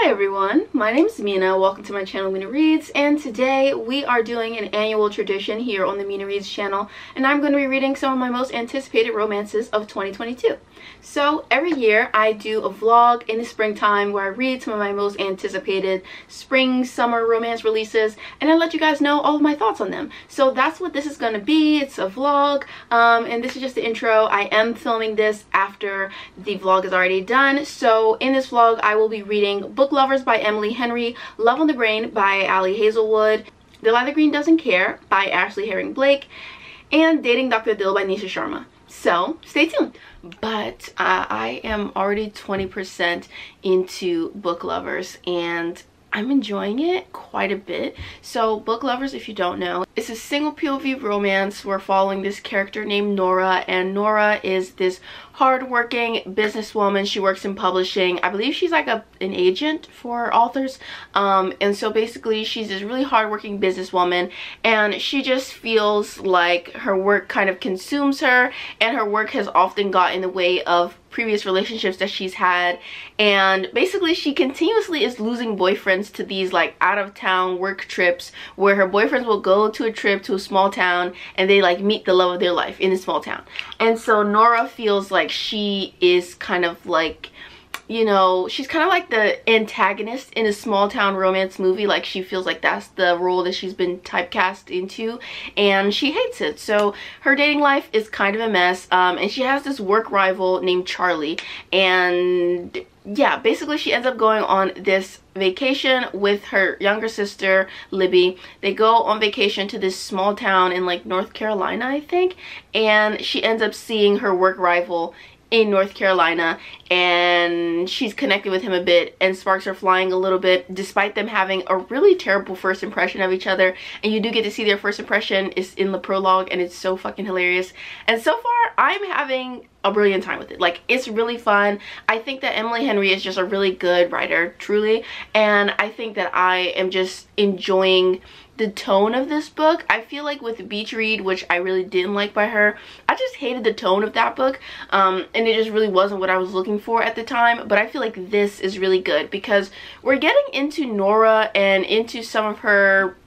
Hi everyone, my name is Mina. Welcome to my channel Mina Reads, and today we are doing an annual tradition here on the Mina Reads channel, and I'm going to be reading some of my most anticipated romances of 2022. So every year I do a vlog in the springtime where I read some of my most anticipated spring summer romance releases, and I let you guys know all of my thoughts on them. So that's what this is going to be. It's a vlog, and this is just the intro. I am filming this after the vlog is already done. So in this vlog I will be reading Book Lovers by Emily Henry, Love on the Brain by Ali Hazelwood, The Light the Green Doesn't Care by Ashley Herring Blake, and Dating Dr. Dill by Nisha Sharma. So stay tuned. But I am already 20% into Book Lovers, and I'm enjoying it quite a bit. So Book Lovers, if you don't know, it's a single POV romance. We're following this character named Nora, and Nora is this hardworking businesswoman. She works in publishing. I believe she's like an agent for authors, and so basically she's this really hardworking businesswoman, and she just feels like her work kind of consumes her, and her work has often got in the way of previous relationships that she's had. And basically she continuously is losing boyfriends to these like out of town work trips where her boyfriends will go to a trip to a small town and they like meet the love of their life in a small town. And so Nora feels like she is kind of like, you know, she's kind of like the antagonist in a small town romance movie. Like she feels like that's the role that she's been typecast into, and she hates it. So her dating life is kind of a mess, and she has this work rival named Charlie, and yeah, basically she ends up going on this vacation with her younger sister Libby. They go on vacation to this small town in like North Carolina, I think, and she ends up seeing her work rival in North Carolina, and she's connected with him a bit, and sparks are flying a little bit despite them having a really terrible first impression of each other. And you do get to see their first impression is in the prologue, and it's so fucking hilarious. And so far I'm having a brilliant time with it. Like, it's really fun. I think that Emily Henry is just a really good writer, truly, and I think that I am just enjoying the tone of this book. I feel like with Beach Read, which I really didn't like by her, I just hated the tone of that book, and it just really wasn't what I was looking for at the time. But I feel like this is really good because we're getting into Nora and into some of her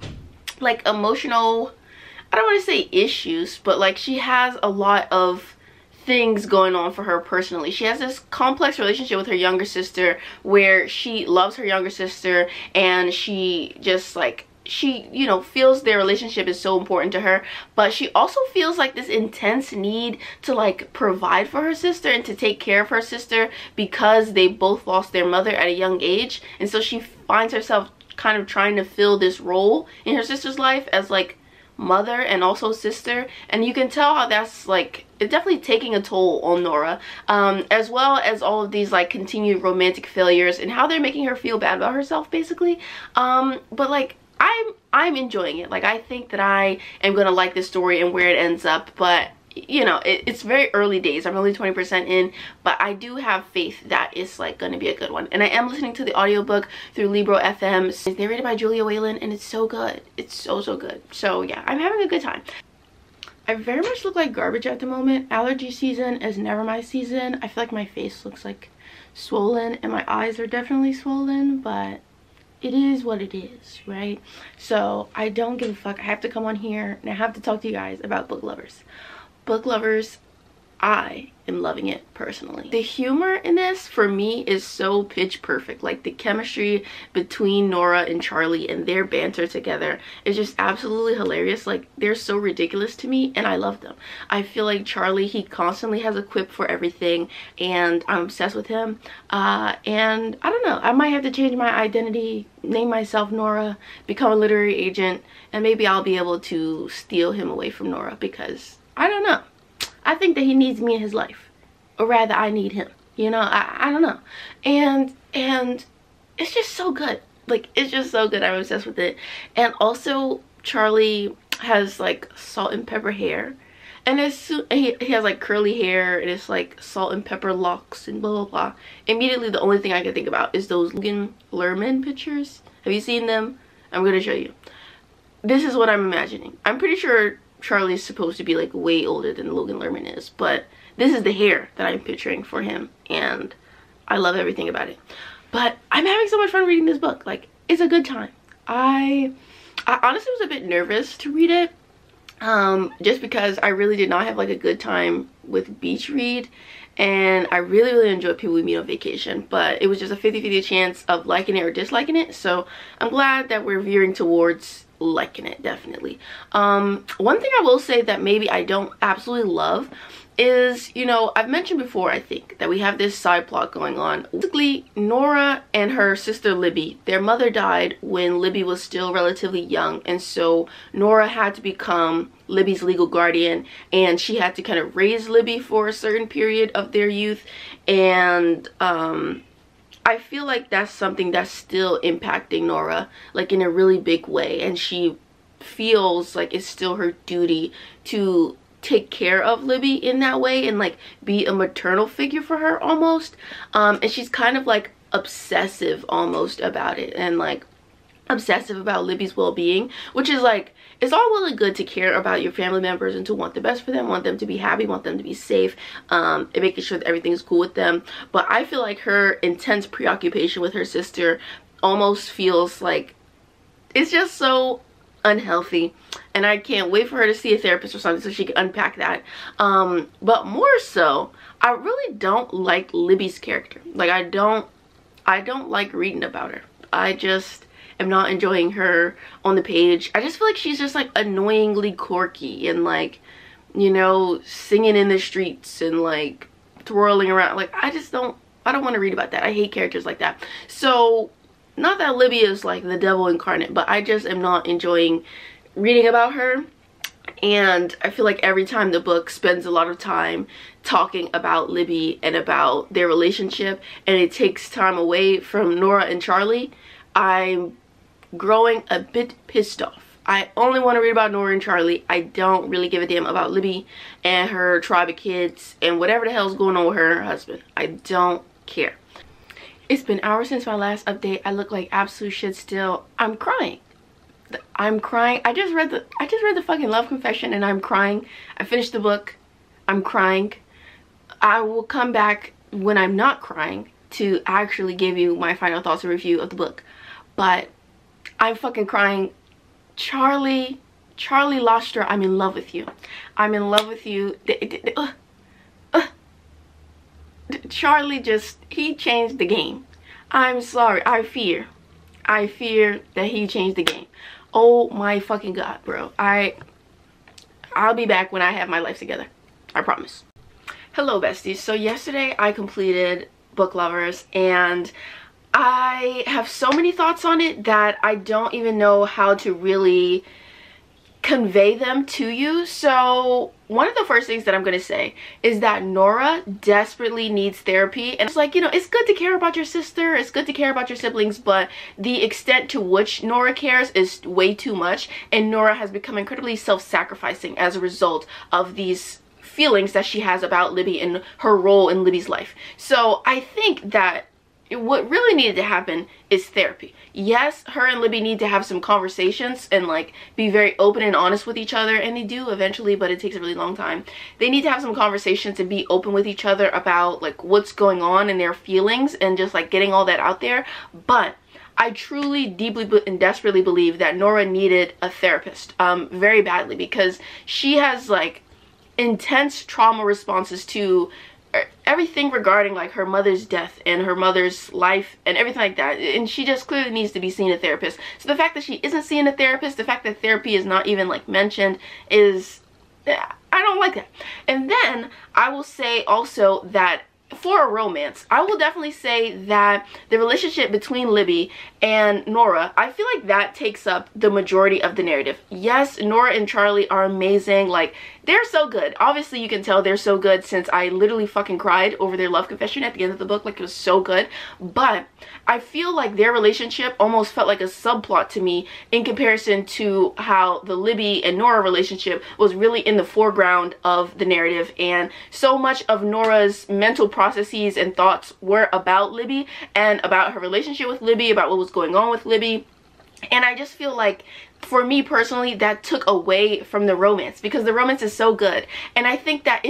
like emotional, I don't want to say issues, but like she has a lot of things going on for her personally. She has this complex relationship with her younger sister where she loves her younger sister, and she just like, she, you know, feels their relationship is so important to her, but she also feels like this intense need to like provide for her sister and to take care of her sister because they both lost their mother at a young age. And so she finds herself kind of trying to fill this role in her sister's life as like mother and also sister, and you can tell how that's like, it's definitely taking a toll on Nora, as well as all of these like continued romantic failures and how they're making her feel bad about herself basically. But like I'm enjoying it. Like, I think that I am gonna like this story and where it ends up, but you know, it's very early days. I'm only 20% in, but I do have faith that it's like gonna be a good one. And I am listening to the audiobook through Libro FM. It's narrated by Julia Whalen, and it's so good. It's so good. So yeah, I'm having a good time. I very much look like garbage at the moment. Allergy season is never my season. I feel like my face looks like swollen, and my eyes are definitely swollen, but it is what it is, right? So I don't give a fuck. I have to come on here and I have to talk to you guys about Book Lovers. Book Lovers, I am loving it personally. The humor in this for me is so pitch perfect. Like, the chemistry between Nora and Charlie and their banter together is just absolutely hilarious. Like, they're so ridiculous to me and I love them. I feel like Charlie, he constantly has a quip for everything, and I'm obsessed with him. And I don't know, I might have to change my identity, name myself Nora, become a literary agent, and maybe I'll be able to steal him away from Nora, because I don't know. I think that he needs me in his life, or rather I need him, you know. I don't know, and it's just so good. Like, it's just so good. I'm obsessed with it. And also Charlie has like salt and pepper hair, and he has like curly hair, and it's like salt and pepper locks and blah blah blah. Immediately the only thing I can think about is those Logan Lerman pictures. Have you seen them? I'm gonna show you. This is what I'm imagining. I'm pretty sure Charlie's supposed to be like way older than Logan Lerman is, but this is the hair that I'm picturing for him, and I love everything about it. But I'm having so much fun reading this book. Like, it's a good time. I honestly was a bit nervous to read it, just because I really did not have like a good time with beach read, and I really enjoyed People We Meet on Vacation, but it was just a 50-50 chance of liking it or disliking it. So I'm glad that we're veering towards liking it, definitely. One thing I will say that maybe I don't absolutely love is, you know, I've mentioned before, I think, that we have this side plot going on. Basically, Nora and her sister Libby, their mother died when Libby was still relatively young, and so Nora had to become Libby's legal guardian, and she had to kind of raise Libby for a certain period of their youth. And I feel like that's something that's still impacting Nora, like in a really big way, and she feels like it's still her duty to take care of Libby in that way and like be a maternal figure for her almost. And she's kind of like obsessive almost about it, and like obsessive about Libby's well-being, which is like, it's all well and good to care about your family members and to want the best for them, want them to be happy, want them to be safe, and making sure that everything's cool with them. But I feel like her intense preoccupation with her sister almost feels like it's just so unhealthy, and I can't wait for her to see a therapist or something so she can unpack that. But more so, I really don't like Libby's character. Like, I don't like reading about her. I just am not enjoying her on the page. I just feel like she's just like annoyingly quirky and like, you know, singing in the streets and like twirling around. Like, I don't want to read about that. I hate characters like that. So not that Libby is like the devil incarnate, but I just am not enjoying reading about her. And I feel like every time the book spends a lot of time talking about Libby and about their relationship, and it takes time away from Nora and Charlie, I'm growing a bit pissed off. I only want to read about Nora and Charlie. I don't really give a damn about Libby and her tribe of kids and whatever the hell's going on with her and her husband. I don't care. It's been hours since my last update. I look like absolute shit still. I'm crying. I'm crying. I just read the fucking love confession and I'm crying. I finished the book. I'm crying. I will come back when I'm not crying to actually give you my final thoughts and review of the book. But I'm fucking crying. Charlie Lostra, I'm in love with you. I'm in love with you. Charlie he changed the game. I'm sorry. I fear that he changed the game. Oh my fucking god, bro. I'll be back when I have my life together. I promise. Hello, besties. So yesterday I completed Book Lovers, and I have so many thoughts on it that I don't even know how to really convey them to you. So one of the first things that I'm going to say is that Nora desperately needs therapy. And it's like, you know, it's good to care about your sister, it's good to care about your siblings, but the extent to which Nora cares is way too much, and Nora has become incredibly self-sacrificing as a result of these feelings that she has about Libby and her role in Libby's life. So I think that what really needed to happen is therapy. Yes, her and Libby need to have some conversations and like be very open and honest with each other, and they do eventually, but it takes a really long time. They need to have some conversations and be open with each other about like what's going on and their feelings and just like getting all that out there. But I truly, deeply and desperately believe that Nora needed a therapist very badly, because she has like intense trauma responses to everything regarding like her mother's death and her mother's life and everything like that, and she just clearly needs to be seeing a therapist. So the fact that she isn't seeing a therapist, the fact that therapy is not even like mentioned, is, I don't like that. And then I will say also that for a romance, I will definitely say that the relationship between Libby and Nora, I feel like that takes up the majority of the narrative. Yes, Nora and Charlie are amazing. Like, they're so good. Obviously, you can tell they're so good since I literally fucking cried over their love confession at the end of the book. Like, it was so good. But I feel like their relationship almost felt like a subplot to me in comparison to how the Libby and Nora relationship was really in the foreground of the narrative. And so much of Nora's mental processes and thoughts were about Libby and about her relationship with Libby, about what was going on with Libby. And I just feel like, for me personally, that took away from the romance, because the romance is so good. And I think that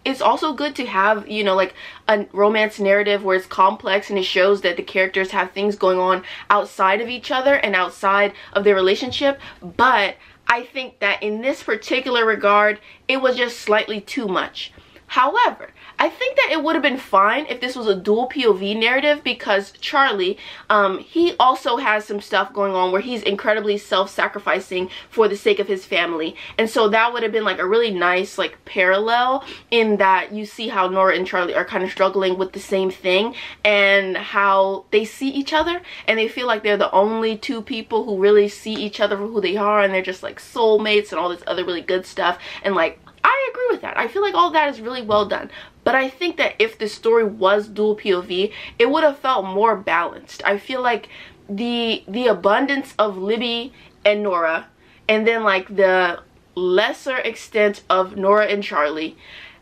it's also good to have, you know, like a romance narrative where it's complex and it shows that the characters have things going on outside of each other and outside of their relationship. But I think that in this particular regard, it was just slightly too much. However, I think that it would have been fine if this was a dual POV narrative, because Charlie, he also has some stuff going on where he's incredibly self-sacrificing for the sake of his family. And so that would have been like a really nice like parallel, in that you see how Nora and Charlie are kind of struggling with the same thing, and how they see each other and they feel like they're the only two people who really see each other for who they are, and they're just like soulmates and all this other really good stuff. And like, I agree with that. I feel like all that is really well done. But I think that if the story was dual POV, it would have felt more balanced. I feel like the abundance of Libby and Nora, and then like the lesser extent of Nora and Charlie,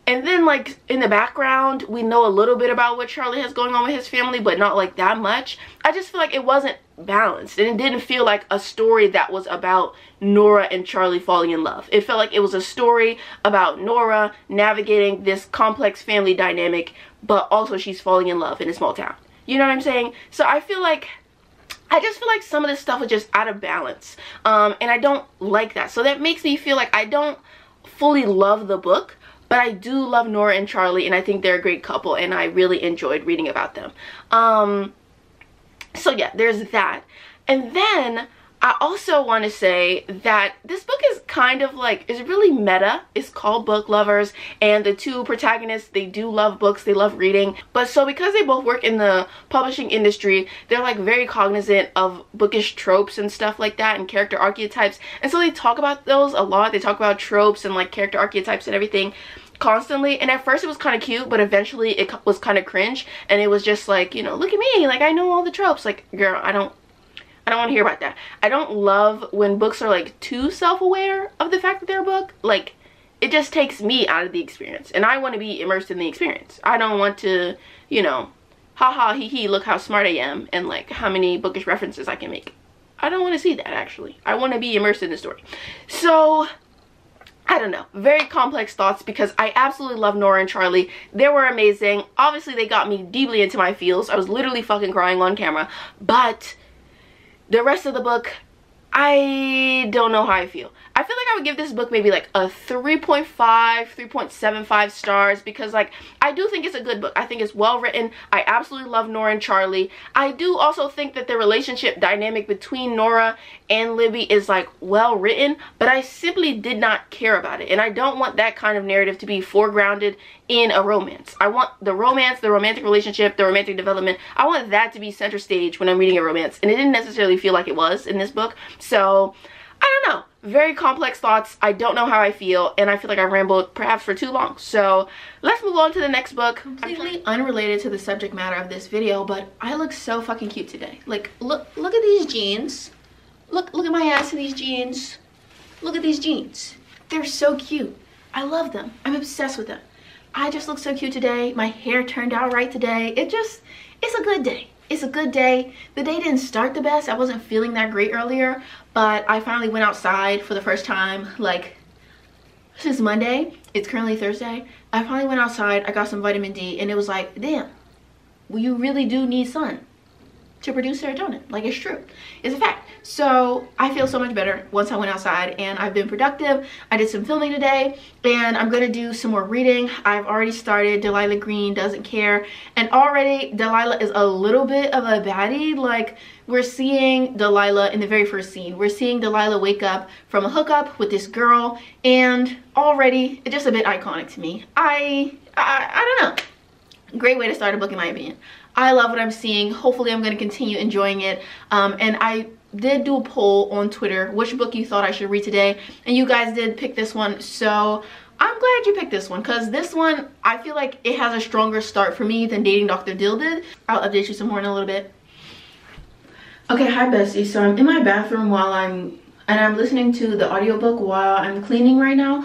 and then like in the background we know a little bit about what Charlie has going on with his family, but not like that much. I just feel like it wasn't balanced, and it didn't feel like a story that was about Nora and Charlie falling in love. It felt like it was a story about Nora navigating this complex family dynamic, but also she's falling in love in a small town. You know what I'm saying? So I just feel like some of this stuff was just out of balance, and I don't like that. So that makes me feel like I don't fully love the book, but I do love Nora and Charlie, and I think they're a great couple, and I really enjoyed reading about them. So yeah, there's that. And then I also want to say that this book is kind of like, it's really meta. It's called Book Lovers, and the two protagonists, they do love books, they love reading. But so because they both work in the publishing industry, they're like very cognizant of bookish tropes and stuff like that, and character archetypes. And so they talk about those a lot. They talk about tropes and like character archetypes and everything constantly. And at first it was kind of cute, but eventually it was kind of cringe, and it was just like, you know, look at me, like I know all the tropes. Like, girl, I don't want to hear about that. I don't love when books are like too self-aware of the fact that they're a book. Like, it just takes me out of the experience, and I want to be immersed in the experience. I don't want to, you know, haha hee hee, look how smart I am and like how many bookish references I can make. I don't want to see that. Actually, I want to be immersed in the story. So I don't know, very complex thoughts, because I absolutely love Nora and Charlie. They were amazing. Obviously they got me deeply into my feels. I was literally fucking crying on camera. But the rest of the book, I don't know how I feel. I feel like I would give this book maybe like a 3.5, 3.75 stars, because like, I do think it's a good book. I think it's well written. I absolutely love Nora and Charlie. I do also think that the relationship dynamic between Nora and Libby is like well written, but I simply did not care about it. And I don't want that kind of narrative to be foregrounded in a romance. I want the romance, the romantic relationship, the romantic development. I want that to be center stage when I'm reading a romance. And it didn't necessarily feel like it was in this book. So I don't know. Very complex thoughts. I don't know how I feel, and I feel like I rambled perhaps for too long. So let's move on to the next book. Completely unrelated to the subject matter of this video, but I look so fucking cute today. Like, look at these jeans. Look at my ass in these jeans. Look at these jeans. They're so cute. I love them. I'm obsessed with them. I just look so cute today. My hair turned out right today. It's a good day. It's a good day. The day didn't start the best. I wasn't feeling that great earlier, but I finally went outside for the first time, like, since Monday. It's currently Thursday. I finally went outside. I got some vitamin D, and it was like, damn, well, you really do need sun to produce serotonin. Like, it's true. It's a fact. So I feel so much better once I went outside, and I've been productive. I did some filming today, and I'm gonna do some more reading. I've already started Delilah Green Doesn't Care, and already Delilah is a little bit of a baddie. Like, we're seeing Delilah in the very first scene. We're seeing Delilah wake up from a hookup with this girl, and already it's just a bit iconic to me. I don't know. Great way to start a book, in my opinion. I love what I'm seeing. Hopefully I'm going to continue enjoying it. And I did do a poll on Twitter, which book you thought I should read today, and you guys did pick this one. So I'm glad you picked this one, because this one, I feel like it has a stronger start for me than Dating Dr. Dill did. I'll update you some more in a little bit. Okay, hi bestie. So I'm in my bathroom while I'm listening to the audiobook while I'm cleaning right now,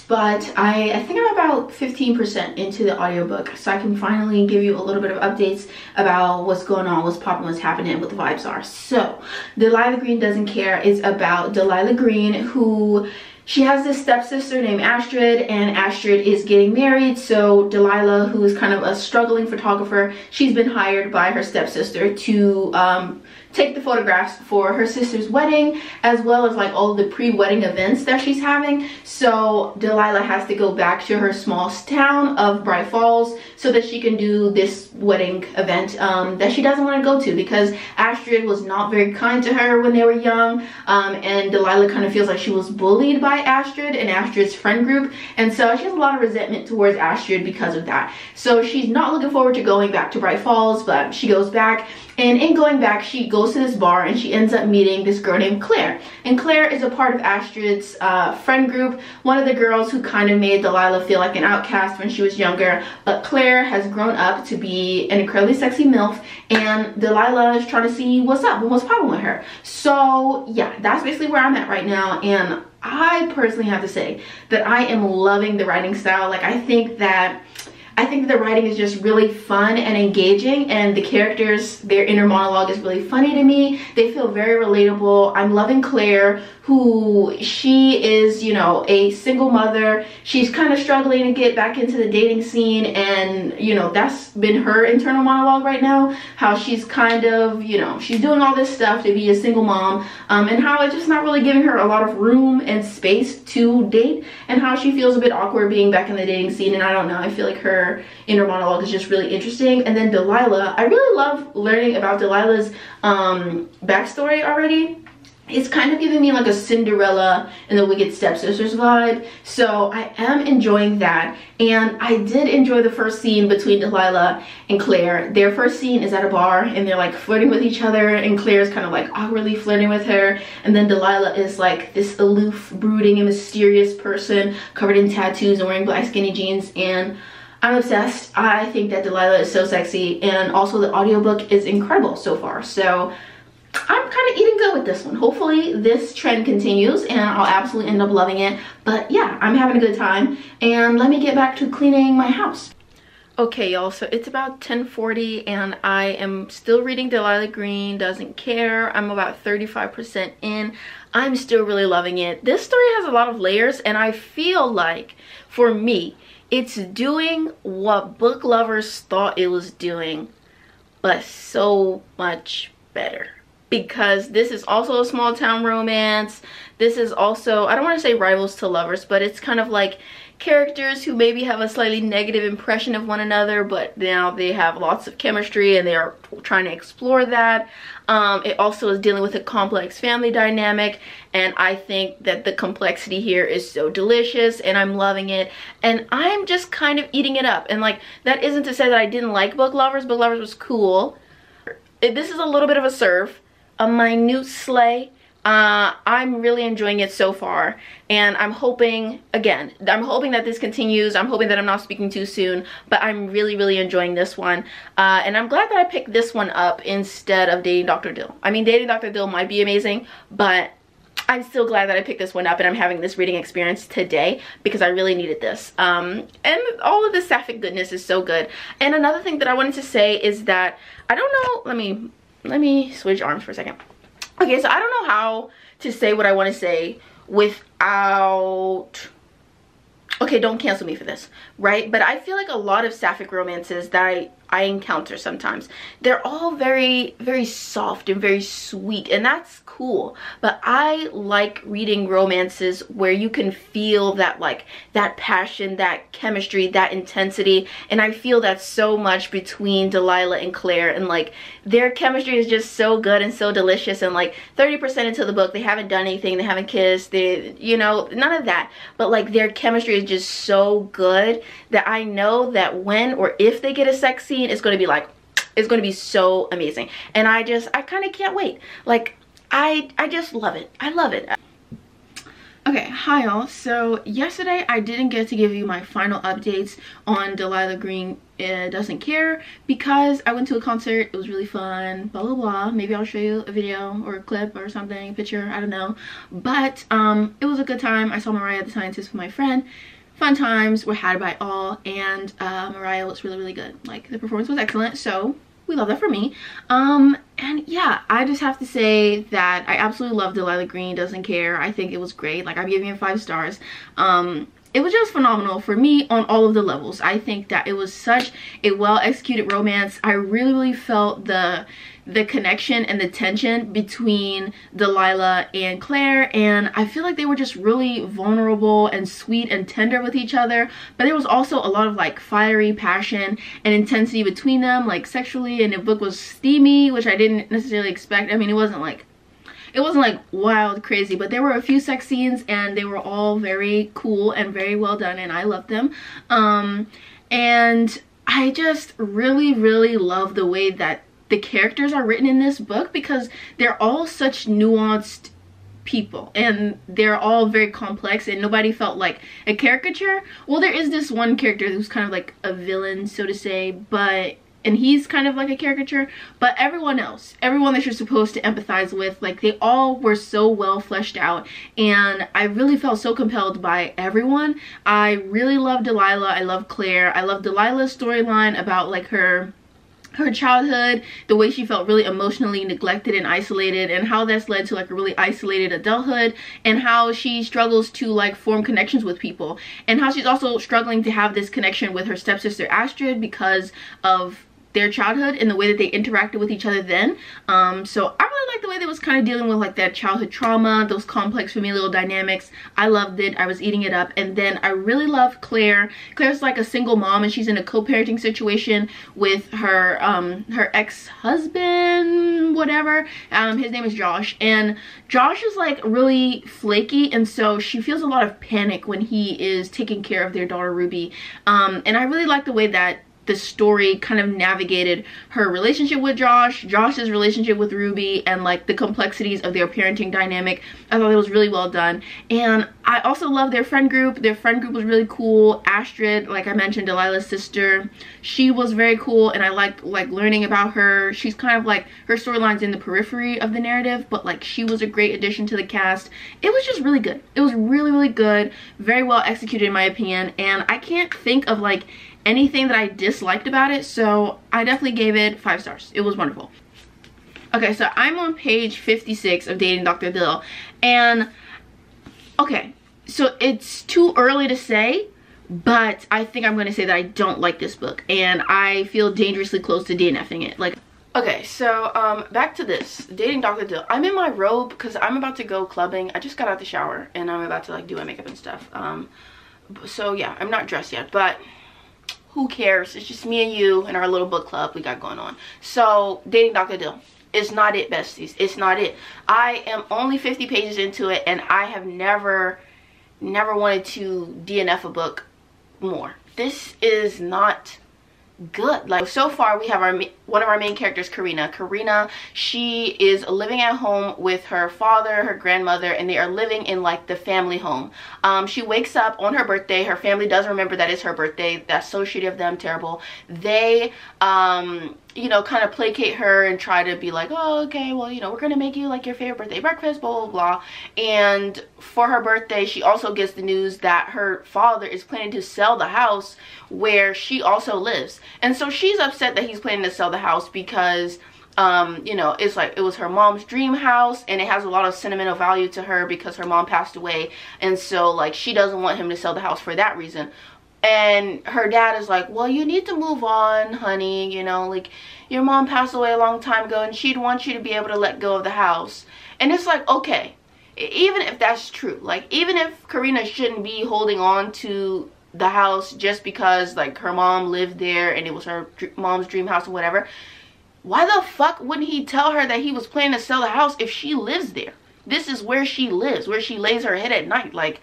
but I think I'm about 15% into the audiobook, so I can finally give you a little bit of updates about what's going on, what's popping, what's happening, what the vibes are. So Delilah Green Doesn't Care is about Delilah Green, who she has this stepsister named Astrid, and Astrid is getting married. So Delilah, who is kind of a struggling photographer, she's been hired by her stepsister to take the photographs for her sister's wedding, as well as like all the pre-wedding events that she's having. So Delilah has to go back to her small town of Bright Falls so that she can do this wedding event that she doesn't want to go to, because Astrid was not very kind to her when they were young, and Delilah kind of feels like she was bullied by Astrid and Astrid's friend group, and so she has a lot of resentment towards Astrid because of that. So she's not looking forward to going back to Bright Falls, but she goes back. And in going back, she goes to this bar and she ends up meeting this girl named Claire. And Claire is a part of Astrid's friend group, one of the girls who kind of made Delilah feel like an outcast when she was younger. But Claire has grown up to be an incredibly sexy MILF, and Delilah is trying to see what's up and what's popping with her. So yeah, that's basically where I'm at right now. And I personally have to say that I am loving the writing style. Like, I think that the writing is just really fun and engaging, and the characters, their inner monologue is really funny to me. They feel very relatable. I'm loving Claire, who she is, you know, a single mother. She's kind of struggling to get back into the dating scene, and you know, that's been her internal monologue right now, how she's kind of, you know, she's doing all this stuff to be a single mom, and how it's just not really giving her a lot of room and space to date, and how she feels a bit awkward being back in the dating scene. And I don't know, I feel like her inner monologue is just really interesting. And then Delilah, I really love learning about Delilah's backstory already. It's kind of giving me like a Cinderella and the Wicked Stepsisters vibe. So I am enjoying that. And I did enjoy the first scene between Delilah and Claire. Their first scene is at a bar and they're like flirting with each other, and Claire's kind of like awkwardly flirting with her. And then Delilah is like this aloof, brooding, and mysterious person covered in tattoos and wearing black skinny jeans. And I'm obsessed. I think that Delilah is so sexy, and also the audiobook is incredible so far. So I'm kind of eating good with this one. Hopefully this trend continues and I'll absolutely end up loving it. But yeah, I'm having a good time, and let me get back to cleaning my house. Okay, y'all, so it's about 10:40 and I am still reading Delilah Green Doesn't Care. I'm about 35% in. I'm still really loving it. This story has a lot of layers, and I feel like, for me, it's doing what book lovers thought it was doing, but so much better. Because this is also a small town romance. This is also, I don't want to say rivals to lovers, but it's kind of like characters who maybe have a slightly negative impression of one another, but now they have lots of chemistry and they are trying to explore that. It also is dealing with a complex family dynamic, and I think that the complexity here is so delicious and I'm loving it, and I'm just kind of eating it up. And like, that isn't to say that I didn't like Book Lovers. Book Lovers was cool. This is a little bit of a serve, a minute slay. I'm really enjoying it so far, and I'm hoping, again, I'm hoping that this continues. I'm hoping that I'm not speaking too soon, but I'm really enjoying this one, and I'm glad that I picked this one up instead of Dating Dr. Dill. I mean, Dating Dr. Dill might be amazing, but I'm still glad that I picked this one up and I'm having this reading experience today, because I really needed this. And all of the sapphic goodness is so good. And another thing that I wanted to say is that, I don't know, let me switch arms for a second. Okay, so I don't know how to say what I want to say without, okay, don't cancel me for this, right? But I feel like a lot of sapphic romances that I encounter sometimes, they're all very soft and very sweet, and that's cool. But I like reading romances where you can feel that, like, that passion, that chemistry, that intensity, and I feel that so much between Delilah and Claire, and like, their chemistry is just so good and so delicious. And like 30% into the book, they haven't done anything, they haven't kissed, they, you know, none of that, but like, their chemistry is just so good that I know that when or if they get a sex scene, it's going to be like, it's going to be so amazing. And I kind of can't wait. Like, I just love it. I love it. Okay, hi y'all. So yesterday I didn't get to give you my final updates on Delilah Green Doesn't Care, because I went to a concert. It was really fun, blah blah blah. Maybe I'll show you a video or a clip or something, a picture, I don't know. But it was a good time. I saw Mariah the Scientist with my friend. Fun times were had by all, and Mariah was really good. Like, the performance was excellent, so we love that for me. And yeah, I just have to say that I absolutely love Delilah Green Doesn't Care. I think it was great. Like, I'm giving it 5 stars. It was just phenomenal for me on all of the levels. I think that it was such a well executed romance. I really felt the connection and the tension between Delilah and Claire, and I feel like they were just really vulnerable and sweet and tender with each other, but there was also a lot of like fiery passion and intensity between them, like sexually, and the book was steamy, which I didn't necessarily expect. I mean, it wasn't like wild crazy, but there were a few sex scenes and they were all very cool and very well done, and I loved them. And I just really love the way that the characters are written in this book, because they're all such nuanced people and they're all very complex, and nobody felt like a caricature. Well, there is this one character who's kind of like a villain, so to say, and he's kind of like a caricature, but everyone that you're supposed to empathize with, like, they all were so well fleshed out, and I really felt so compelled by everyone. I really love Delilah. I love Claire. I love Delilah's storyline about like her childhood, the way she felt really emotionally neglected and isolated, and how that's led to like a really isolated adulthood, and how she struggles to like form connections with people, and how she's also struggling to have this connection with her stepsister Astrid because of their childhood and the way that they interacted with each other then. So I really like the way they was kind of dealing with like that childhood trauma, those complex familial dynamics. I loved it. I was eating it up. And then I really love Claire. Claire's like a single mom, and she's in a co-parenting situation with her her ex-husband, whatever. His name is Josh, and Josh is like really flaky, and so she feels a lot of panic when he is taking care of their daughter Ruby. And I really like the way that the story kind of navigated her relationship with Josh's relationship with Ruby, and like the complexities of their parenting dynamic. I thought it was really well done. And I also love their friend group. Their friend group was really cool. Astrid, like I mentioned, Delilah's sister, she was very cool, and I liked like learning about her. She's kind of like, her storyline's in the periphery of the narrative, but like she was a great addition to the cast. It was just really good. It was really good, very well executed in my opinion, and I can't think of like anything that I disliked about it, so I definitely gave it 5 stars. It was wonderful. Okay, so I'm on page 56 of Dating Dr. Dill, and okay, so it's too early to say, but I think I'm going to say that I don't like this book, and I feel dangerously close to DNFing it. Like, okay, so back to this Dating Dr. Dill. I'm in my robe because I'm about to go clubbing. I just got out the shower and I'm about to like do my makeup and stuff. So yeah, I'm not dressed yet, but who cares? It's just me and you and our little book club we got going on. So Dating Dr. Dill, it's not it, besties. It's not it. I am only 50 pages into it, and I have never wanted to DNF a book more. This is not good. Like, so far we have one of our main characters, Karina. She is living at home with her father, her grandmother, and they are living in like the family home. She wakes up on her birthday. Her family does remember that it's her birthday. That's so shitty of them, terrible. They you know, kind of placate her and try to be like, oh, okay, well, you know, we're gonna make you like your favorite birthday breakfast, blah blah blah. And for her birthday, she also gets the news that her father is planning to sell the house where she also lives, and so she's upset that he's planning to sell the house because you know, it's like it was her mom's dream house, and it has a lot of sentimental value to her because her mom passed away, and so like she doesn't want him to sell the house for that reason. And her dad is like, well, you need to move on, honey, you know, like your mom passed away a long time ago and she'd want you to be able to let go of the house. And it's like, okay, even if that's true, like even if Karina shouldn't be holding on to the house just because like her mom lived there and it was her mom's dream house or whatever, why the fuck wouldn't he tell her that he was planning to sell the house if she lives there? This is where she lives, where she lays her head at night. Like,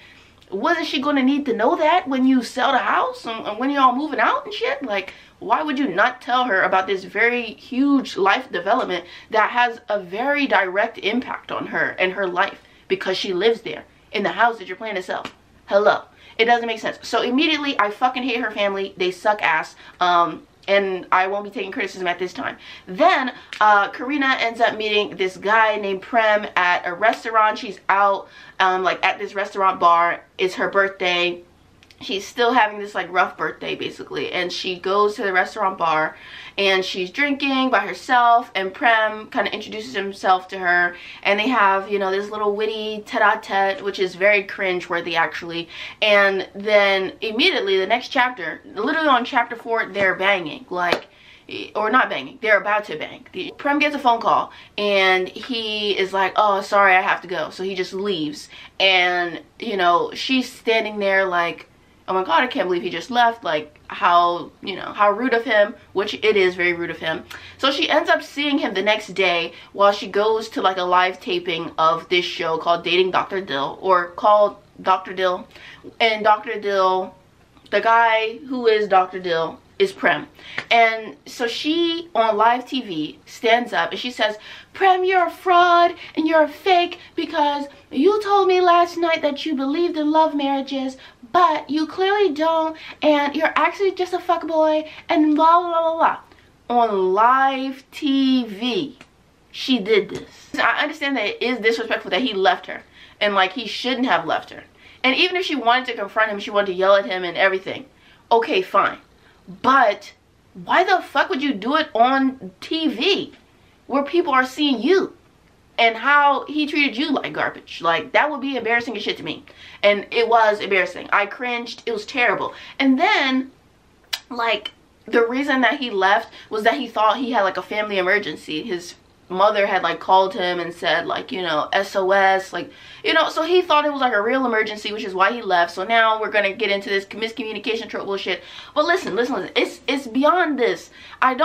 wasn't she going to need to know that when you sell the house and when y'all moving out and shit? Like, why would you not tell her about this very huge life development that has a very direct impact on her and her life because she lives there in the house that you're planning to sell? Hello. It doesn't make sense. So immediately I fucking hate her family. They suck ass. And I won't be taking criticism at this time. Then Karina ends up meeting this guy named Prem at a restaurant. She's out like at this restaurant bar. It's her birthday. She's still having this like rough birthday basically, and she goes to the restaurant bar, and she's drinking by herself, and Prem kind of introduces himself to her, and they have, you know, this little witty tete-a-tete, which is very cringe-worthy actually. And then immediately the next chapter, literally on chapter 4, they're banging, like, or not banging, they're about to bang. Prem gets a phone call and he is like, oh, sorry, I have to go. So he just leaves, and you know, she's standing there like, oh my god, I can't believe he just left, like, how, you know, how rude of him, which it is very rude of him. So she ends up seeing him the next day while she goes to like a live taping of this show called Dating Dr. Dill, or called Dr. Dill. And Dr. Dill, the guy who is Dr. Dill, is Prem. And so she, on live TV, stands up and she says, Prem, you're a fraud and you're a fake because you told me last night that you believed in love marriages, but you clearly don't, and you're actually just a fuckboy, and blah blah blah blah. On live TV, she did this. I understand that it is disrespectful that he left her, and like, he shouldn't have left her. And even if she wanted to confront him, she wanted to yell at him and everything, okay, fine. But why the fuck would you do it on TV where people are seeing you and how he treated you like garbage? Like, that would be embarrassing as shit to me. And it was embarrassing. I cringed. It was terrible. And then, like, the reason that he left was that he thought he had like a family emergency. His mother had like called him and said, like, you know, SOS, like, you know, so he thought it was like a real emergency, which is why he left. So now we're gonna get into this miscommunication trope bullshit. But listen, it's beyond this. I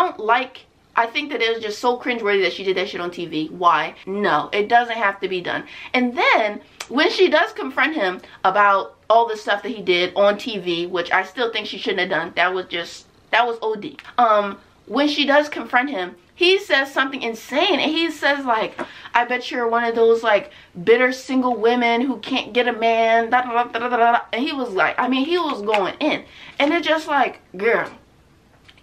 think that it was just so cringeworthy that she did that shit on TV. Why? No, it doesn't have to be done. And then when she does confront him about all the stuff that he did on TV, which I still think she shouldn't have done, that was OD. When she does confront him, he says something insane, and he says like, I bet you're one of those like bitter single women who can't get a man, da, da, da, da, da, da. And he was like, I mean, he was going in, and it's just like, girl,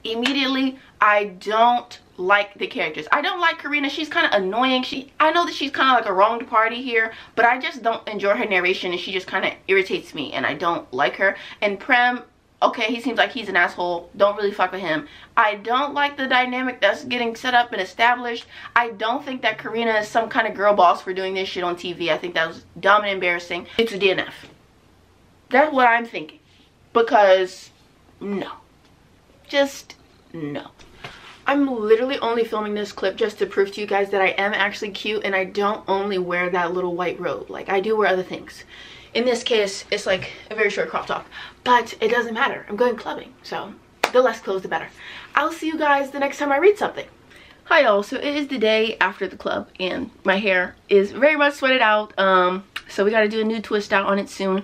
immediately I don't like the characters. I don't like Karina. She's kind of annoying. I know that she's kind of like a wronged party here, but I just don't enjoy her narration, and she just kind of irritates me, and I don't like her. And Prem, okay, he seems like he's an asshole. Don't really fuck with him. I don't like the dynamic that's getting set up and established. I don't think that Karina is some kind of girl boss for doing this shit on TV. I think that was dumb and embarrassing. It's a DNF. That's what I'm thinking. Because, no. Just, no. I'm literally only filming this clip just to prove to you guys that I am actually cute, and I don't only wear that little white robe. Like, I do wear other things. In this case, it's like a very short crop top, but it doesn't matter. I'm going clubbing, so the less clothes the better. I'll see you guys the next time I read something. Hi y'all, so it is the day after the club and my hair is very much sweated out, so we got to do a new twist out on it soon.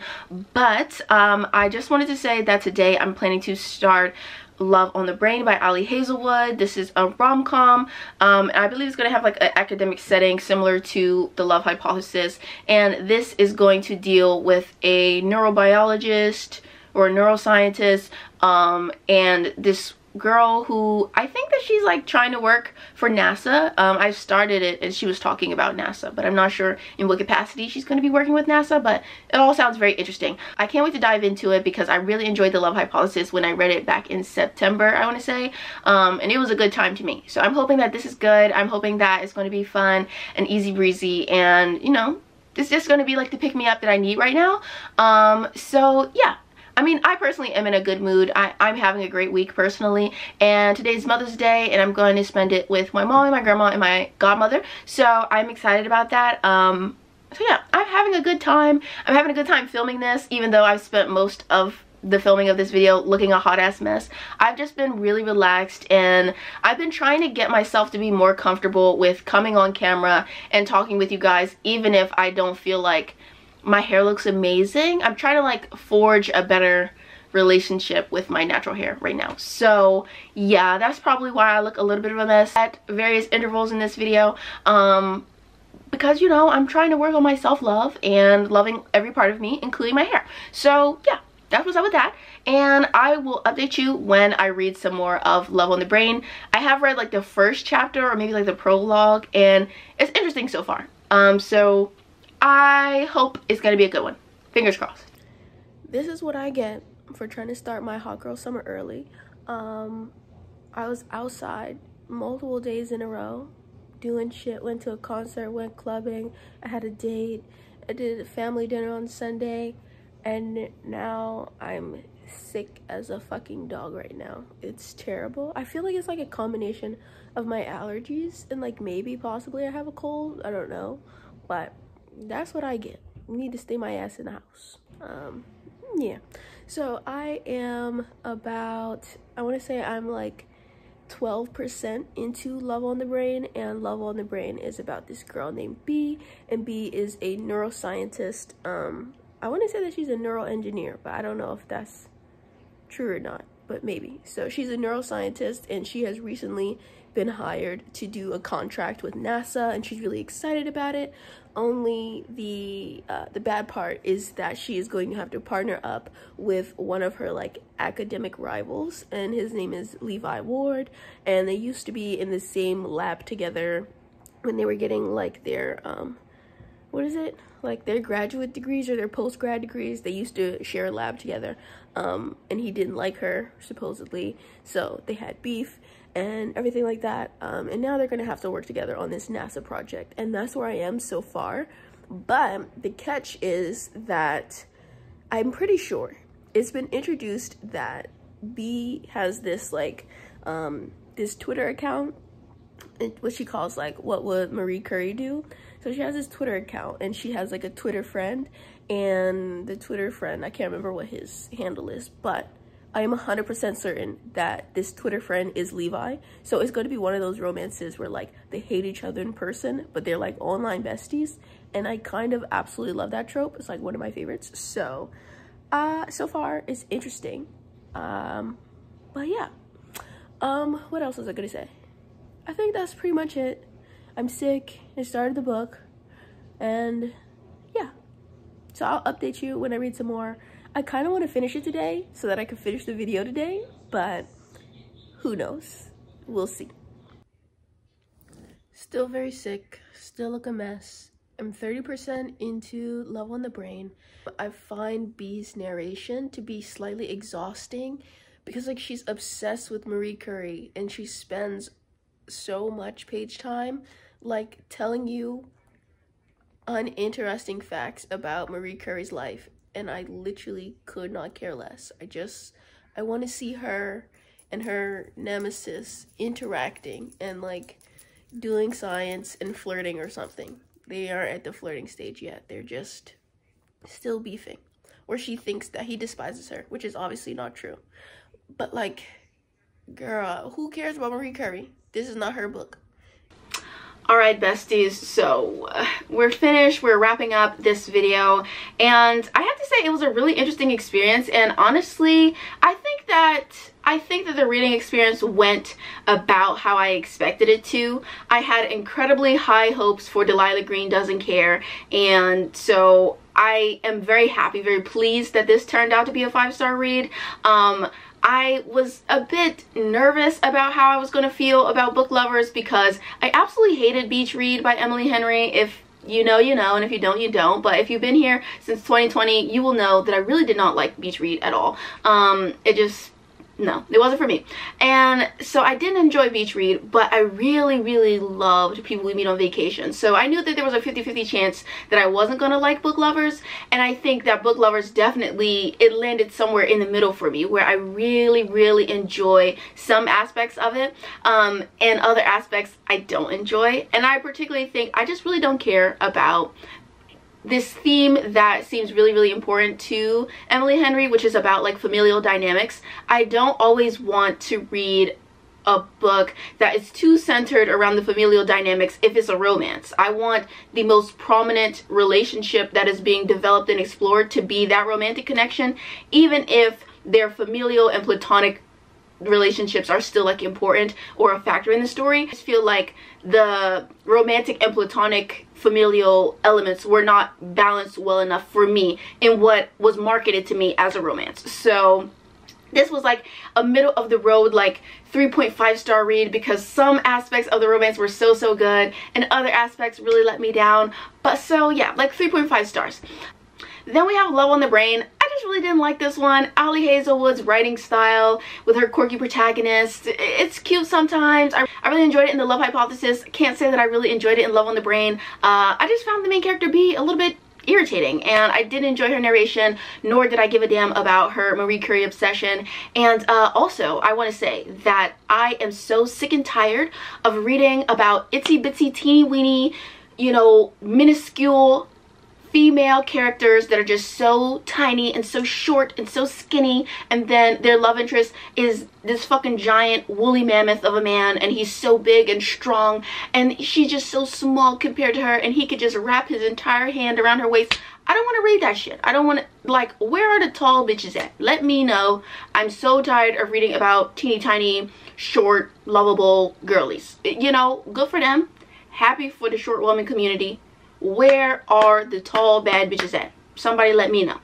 But I just wanted to say that today I'm planning to start Love on the Brain by Ali Hazelwood. This is a rom-com, and I believe it's going to have like an academic setting similar to The Love Hypothesis, and this is going to deal with a neurobiologist or a neuroscientist, and this girl who I think that she's like trying to work for NASA. I started it and she was talking about NASA, but I'm not sure in what capacity she's going to be working with NASA, but it all sounds very interesting. I can't wait to dive into it because I really enjoyed The Love Hypothesis when I read it back in September, I want to say, and it was a good time to me. So I'm hoping that this is good. I'm hoping that it's going to be fun and easy breezy, and you know, it's just going to be like the pick-me-up that I need right now. So yeah. I mean, I personally am in a good mood. I'm having a great week personally, and today's Mother's Day, and I'm going to spend it with my mom and my grandma and my godmother, so I'm excited about that. So yeah, I'm having a good time. I'm having a good time filming this, even though I've spent most of the filming of this video looking a hot ass mess. I've just been really relaxed, and I've been trying to get myself to be more comfortable with coming on camera and talking with you guys, even if I don't feel like my hair looks amazing. I'm trying to like forge a better relationship with my natural hair right now. So yeah, that's probably why I look a little bit of a mess at various intervals in this video, because you know, I'm trying to work on my self-love and loving every part of me, including my hair. So yeah, that's what's up with that, and I will update you when I read some more of Love on the Brain. I have read like the first chapter, or maybe like the prologue, and it's interesting so far. So I hope it's gonna be a good one. Fingers crossed. This is what I get for trying to start my hot girl summer early. I was outside multiple days in a row doing shit. Went to a concert, went clubbing, I had a date, I did a family dinner on Sunday, and now I'm sick as a fucking dog right now. It's terrible. I feel like it's like a combination of my allergies and like maybe possibly I have a cold. I don't know, but that's what I get. I need to stay my ass in the house. Yeah, so I am about, I want to say I'm like 12% into Love on the Brain, and Love on the Brain is about this girl named B, and B is a neuroscientist. I want to say that she's a neural engineer, but I don't know if that's true or not, but maybe. So she's a neuroscientist, and she has recently been hired to do a contract with NASA, and she's really excited about it. Only the bad part is that she is going to have to partner up with one of her like academic rivals, and his name is Levi Ward, and they used to be in the same lab together when they were getting like their what is it, like their graduate degrees or their post-grad degrees. They used to share a lab together, and he didn't like her supposedly, so they had beef and everything like that, and now they're gonna have to work together on this NASA project, and that's where I am so far. But the catch is that I'm pretty sure it's been introduced that B has this like this Twitter account, what she calls like what would Marie Curie do. So she has this Twitter account, and she has like a Twitter friend, and the Twitter friend, I can't remember what his handle is, but I am 100% certain that this Twitter friend is Levi. So it's going to be one of those romances where like they hate each other in person, but they're like online besties. And I kind of absolutely love that trope. It's like one of my favorites. So, so far it's interesting. But yeah, what else was I going to say? I think that's pretty much it. I'm sick. I started the book, and yeah. So I'll update you when I read some more. I kind of want to finish it today so that I can finish the video today, but who knows? We'll see. Still very sick, still look a mess. I'm 30% into Love on the Brain. I find B's narration to be slightly exhausting because like she's obsessed with Marie Curie, and she spends so much page time like telling you uninteresting facts about Marie Curie's life. And I literally could not care less. I want to see her and her nemesis interacting and like doing science and flirting or something. They aren't at the flirting stage yet. They're just still beefing. Or she thinks that he despises her, which is obviously not true. But like, girl, who cares about Marie Curie? This is not her book. All right, besties, so we're finished. We're wrapping up this video, and I have to say it was a really interesting experience, and honestly, I think that the reading experience went about how I expected it to. I had incredibly high hopes for Delilah Green Doesn't Care, and so I am very happy, very pleased that this turned out to be a 5-star read. I was a bit nervous about how I was going to feel about Book Lovers because I absolutely hated Beach Read by Emily Henry. If you know, you know, and if you don't, you don't. But if you've been here since 2020, you will know that I really did not like Beach Read at all. No, it wasn't for me. And so I didn't enjoy Beach Read, but I really, really loved People We Meet on Vacation. So I knew that there was a 50-50 chance that I wasn't going to like Book Lovers. And I think that Book Lovers definitely, it landed somewhere in the middle for me, where I really, really enjoy some aspects of it. And other aspects I don't enjoy. And I particularly think I just really don't care about this theme that seems really, really important to Emily Henry, which is about like familial dynamics. I don't always want to read a book that is too centered around the familial dynamics if it's a romance. I want the most prominent relationship that is being developed and explored to be that romantic connection, even if their familial and platonic relationships are still like important or a factor in the story. I just feel like the romantic and platonic familial elements were not balanced well enough for me in what was marketed to me as a romance. So this was like a middle of the road, like 3.5-star read, because some aspects of the romance were so good and other aspects really let me down. But so yeah, like 3.5 stars. Then we have Love on the Brain. I just really didn't like this one. Ali Hazelwood's writing style with her quirky protagonist, it's cute sometimes. I really enjoyed it in The Love Hypothesis. Can't say that I really enjoyed it in Love on the Brain. I just found the main character be a little bit irritating, and I didn't enjoy her narration, nor did I give a damn about her Marie Curie obsession. And also, I want to say that I am so sick and tired of reading about itsy bitsy teeny weeny, you know, minuscule female characters that are just so tiny and so short and so skinny, and then their love interest is this fucking giant woolly mammoth of a man, and he's so big and strong, and she's just so small compared to her, and he could just wrap his entire hand around her waist. I don't want to read that shit. I don't want to, like, where are the tall bitches at? Let me know. I'm so tired of reading about teeny tiny, short, lovable girlies. You know, good for them. Happy for the short woman community. Where are the tall bad bitches at? Somebody let me know.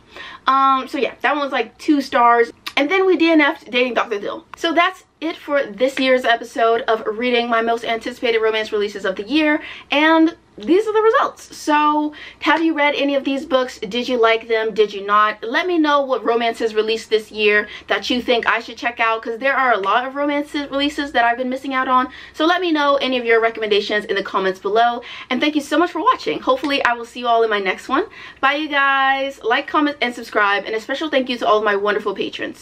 So yeah, that one was like 2 stars. And then we DNF'd Dating Dr. Dill. So that's it for this year's episode of reading my most anticipated romance releases of the year, and these are the results. So have you read any of these books? Did you like them? Did you not? Let me know what romances released this year that you think I should check out, because there are a lot of romances releases that I've been missing out on. So let me know any of your recommendations in the comments below, and thank you so much for watching. Hopefully I will see you all in my next one. Bye you guys. Like, comment, and subscribe, and a special thank you to all of my wonderful patrons.